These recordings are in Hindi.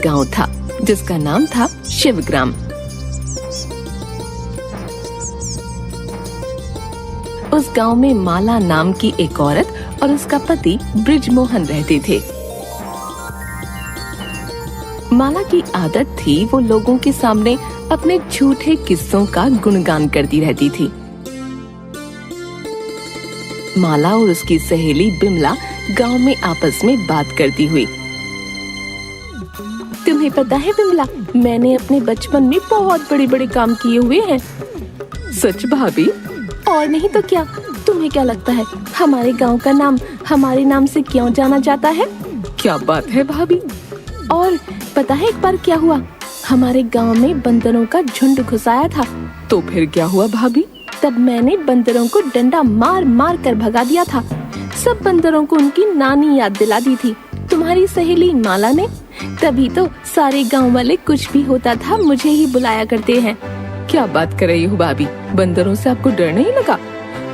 गांव था जिसका नाम था शिवग्राम। उस गांव में माला नाम की एक औरत और उसका पति बृजमोहन रहते थे। माला की आदत थी वो लोगों के सामने अपने झूठे किस्सों का गुणगान करती रहती थी। माला और उसकी सहेली बिमला गांव में आपस में बात करती हुई, तुम्हें पता है बिमला, मैंने अपने बचपन में बहुत बड़े बड़े काम किए हुए हैं। सच भाभी? और नहीं तो क्या। तुम्हें क्या लगता है हमारे गांव का नाम हमारे नाम से क्यों जाना जाता है? क्या बात है भाभी। और पता है एक बार क्या हुआ? हमारे गांव में बंदरों का झुंड घुस आया था। तो फिर क्या हुआ भाभी? तब मैंने बंदरों को डंडा मार मार कर भगा दिया था। सब बंदरों को उनकी नानी याद दिला दी थी, तुम्हारी सहेली माला ने। तभी तो सारे गांव वाले कुछ भी होता था मुझे ही बुलाया करते हैं। क्या बात कर रही हो भाभी, बंदरों से आपको डर नहीं लगा?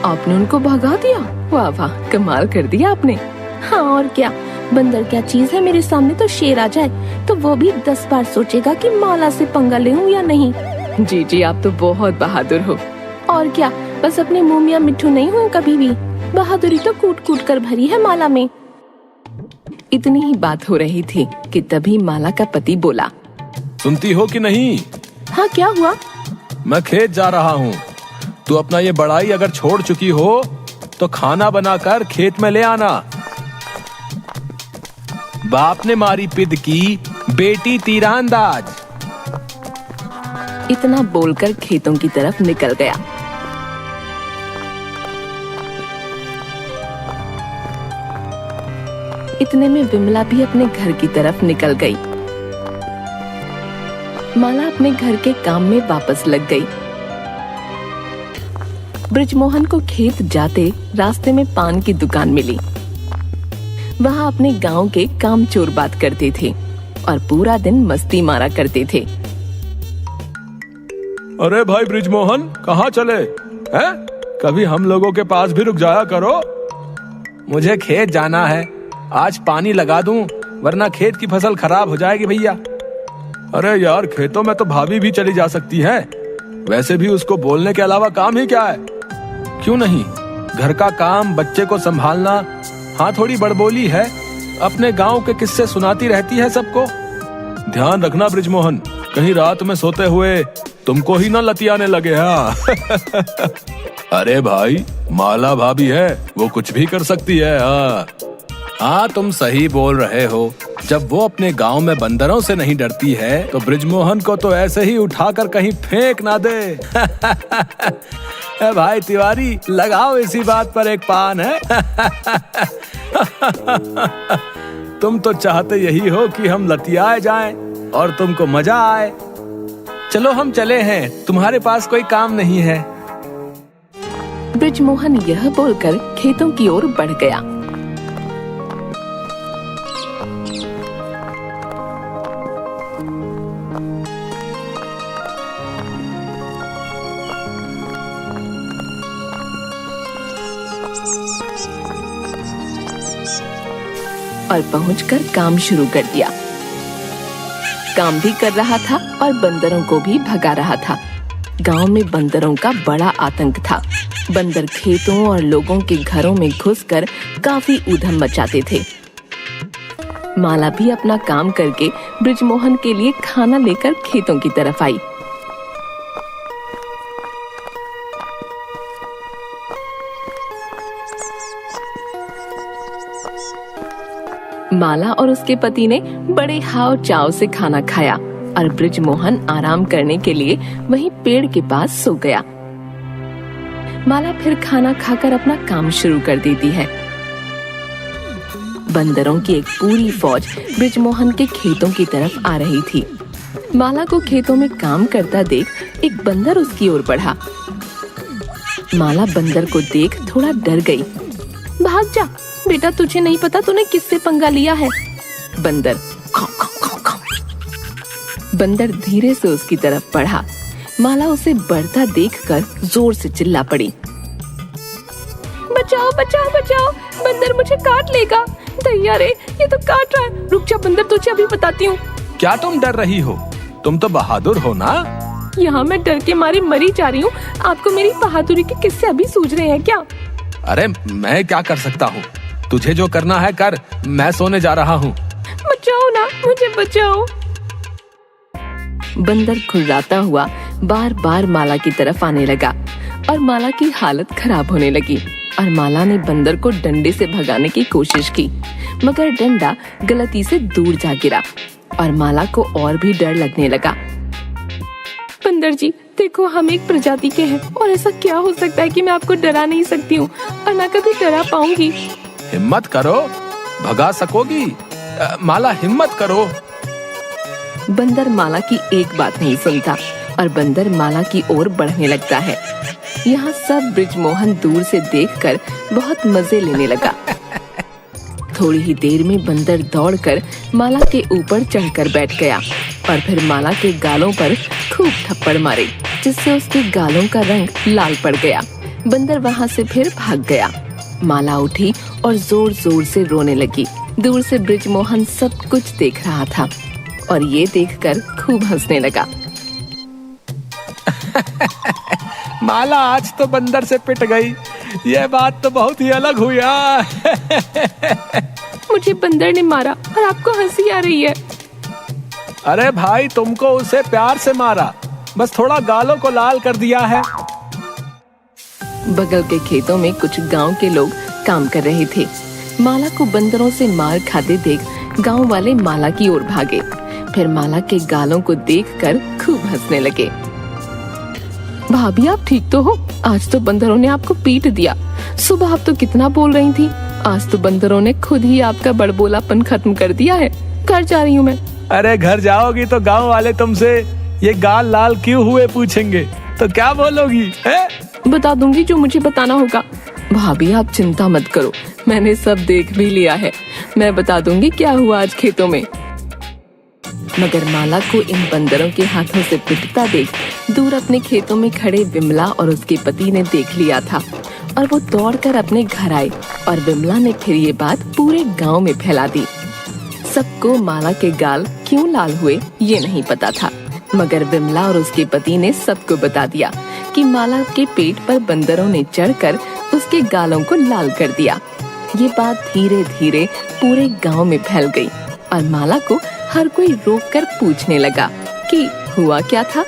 आपने उनको भगा दिया? वाह वाह, कमाल कर दिया आपने। हाँ और क्या, बंदर क्या चीज है, मेरे सामने तो शेर आ जाए तो वो भी 10 बार सोचेगा कि माला से पंगा लेऊं या नहीं। जी जी, आप तो बहुत बहादुर हो। और क्या, बस अपने मुंह मियां मिट्ठू नहीं हुए कभी भी। बहादुरी तो कूट कूट कर भरी है माला में। इतनी ही बात हो रही थी कि तभी माला का पति बोला, सुनती हो कि नहीं? हाँ क्या हुआ? मैं खेत जा रहा हूँ। तू अपना ये बड़ाई अगर छोड़ चुकी हो तो खाना बनाकर खेत में ले आना। बाप ने मारी पिद की, बेटी तीरंदाज। इतना बोलकर खेतों की तरफ निकल गया। इतने में विमला भी अपने घर की तरफ निकल गई। माला अपने घर के काम में वापस लग गई। बृजमोहन को खेत जाते रास्ते में पान की दुकान मिली। वहाँ अपने गांव के कामचोर बात करते थे और पूरा दिन मस्ती मारा करते थे। अरे भाई बृजमोहन, कहाँ चले हैं? कभी हम लोगों के पास भी रुक जाया करो। मुझे खेत जाना है, आज पानी लगा दूं वरना खेत की फसल खराब हो जाएगी भैया। अरे यार, खेतों में तो भाभी भी चली जा सकती है। वैसे भी उसको बोलने के अलावा काम ही क्या है? क्यों नहीं, घर का काम, बच्चे को संभालना। हाँ, थोड़ी बड़बोली है, अपने गांव के किस्से सुनाती रहती है सबको। ध्यान रखना बृजमोहन, कहीं रात में सोते हुए तुमको ही ना लतियाने लगे। हाँ अरे भाई, माला भाभी है, वो कुछ भी कर सकती है। हाँ, तुम सही बोल रहे हो। जब वो अपने गांव में बंदरों से नहीं डरती है तो बृजमोहन को तो ऐसे ही उठाकर कहीं फेंक ना दे। भाई तिवारी, लगाओ इसी बात पर एक पान है। तुम तो चाहते यही हो कि हम लतियाए जाएं और तुमको मजा आए। चलो हम चले हैं, तुम्हारे पास कोई काम नहीं है। बृजमोहन यह बोलकर खेतों की ओर बढ़ गया। और पहुंचकर काम शुरू कर दिया। काम भी कर रहा था और बंदरों को भी भगा रहा था। गांव में बंदरों का बड़ा आतंक था। बंदर खेतों और लोगों के घरों में घुसकर काफी ऊधम मचाते थे। माला भी अपना काम करके बृजमोहन के लिए खाना लेकर खेतों की तरफ आई। माला और उसके पति ने बड़े हाव चाव से खाना खाया और बृजमोहन आराम करने के लिए वहीं पेड़ के पास सो गया। माला फिर खाना खाकर अपना काम शुरू कर देती है। बंदरों की एक पूरी फौज बृजमोहन के खेतों की तरफ आ रही थी। माला को खेतों में काम करता देख एक बंदर उसकी ओर बढ़ा। माला बंदर को देख थोड़ा डर गई। भाग जा बेटा, तुझे नहीं पता तूने किससे पंगा लिया है। बंदर खाओ खाओ खाओ खाओ। बंदर धीरे से उसकी तरफ बढ़ा। माला उसे बढ़ता देखकर जोर से चिल्ला पड़ी, बचाओ बचाओ बचाओ, बंदर मुझे काट लेगा। दैया रे, ये तो काट रहा है। रुक जा बंदर, तुझे अभी बताती हूँ। क्या तुम डर रही हो? तुम तो बहादुर हो ना। यहाँ मैं डर के मारे मरी जा रही हूँ। आपको मेरी बहादुरी के किस्से अभी सूझ रहे हैं क्या? अरे मैं क्या कर सकता हूँ? तुझे जो करना है कर, मैं सोने जा रहा हूँ। बचाओ ना, मुझे बचाओ। बंदर खुर्राता हुआ बार बार माला की तरफ आने लगा और माला की हालत खराब होने लगी और माला ने बंदर को डंडे से भगाने की कोशिश की, मगर डंडा गलती से दूर जा गिरा और माला को और भी डर लगने लगा। बंदर जी देखो, हम एक प्रजाति के हैं और ऐसा क्या हो सकता है कि मैं आपको डरा नहीं सकती हूँ और ना कभी डरा पाऊंगी। हिम्मत करो, भगा सकोगी। माला हिम्मत करो। बंदर माला की एक बात नहीं सुनता और बंदर माला की ओर बढ़ने लगता है। यहाँ सब ब्रिजमोहन दूर से देखकर बहुत मजे लेने लगा। थोड़ी ही देर में बंदर दौड़कर माला के ऊपर चढ़कर बैठ गया और फिर माला के गालों पर खूब थप्पड़ मारे, जिससे उसके गालों का रंग लाल पड़ गया। बंदर वहाँ से फिर भाग गया। माला उठी और जोर जोर से रोने लगी। दूर से ब्रिजमोहन सब कुछ देख रहा था और ये देखकर खूब हंसने लगा। माला आज तो बंदर से पिट गई। ये बात तो बहुत ही अलग हुई। मुझे बंदर ने मारा और आपको हंसी आ रही है। अरे भाई, तुमको उसे प्यार से मारा, बस थोड़ा गालों को लाल कर दिया है। बगल के खेतों में कुछ गांव के लोग काम कर रहे थे। माला को बंदरों से मार खाते देख गांव वाले माला की ओर भागे। फिर माला के गालों को देखकर खूब हंसने लगे। भाभी आप ठीक तो हो? आज तो बंदरों ने आपको पीट दिया। सुबह आप तो कितना बोल रही थी, आज तो बंदरों ने खुद ही आपका बड़बोलापन खत्म कर दिया है। घर जा रही हूँ मैं। अरे घर जाओगी तो गांव वाले तुमसे ये गाल लाल क्यों हुए पूछेंगे, तो क्या बोलोगी है? बता दूंगी जो मुझे बताना होगा। भाभी आप चिंता मत करो, मैंने सब देख भी लिया है। मैं बता दूंगी क्या हुआ आज खेतों में। मगर माला को इन बंदरों के हाथों से पिटता देख दूर अपने खेतों में खड़े विमला और उसके पति ने देख लिया था और वो दौड़कर अपने घर आए और विमला ने फिर ये बात पूरे गांव में फैला दी। सबको माला के गाल क्यों लाल हुए ये नहीं पता था, मगर विमला और उसके पति ने सबको बता दिया कि माला के पेट पर बंदरों ने चढ़कर उसके गालों को लाल कर दिया। ये बात धीरे धीरे पूरे गांव में फैल गई और माला को हर कोई रोककर पूछने लगा कि हुआ क्या था।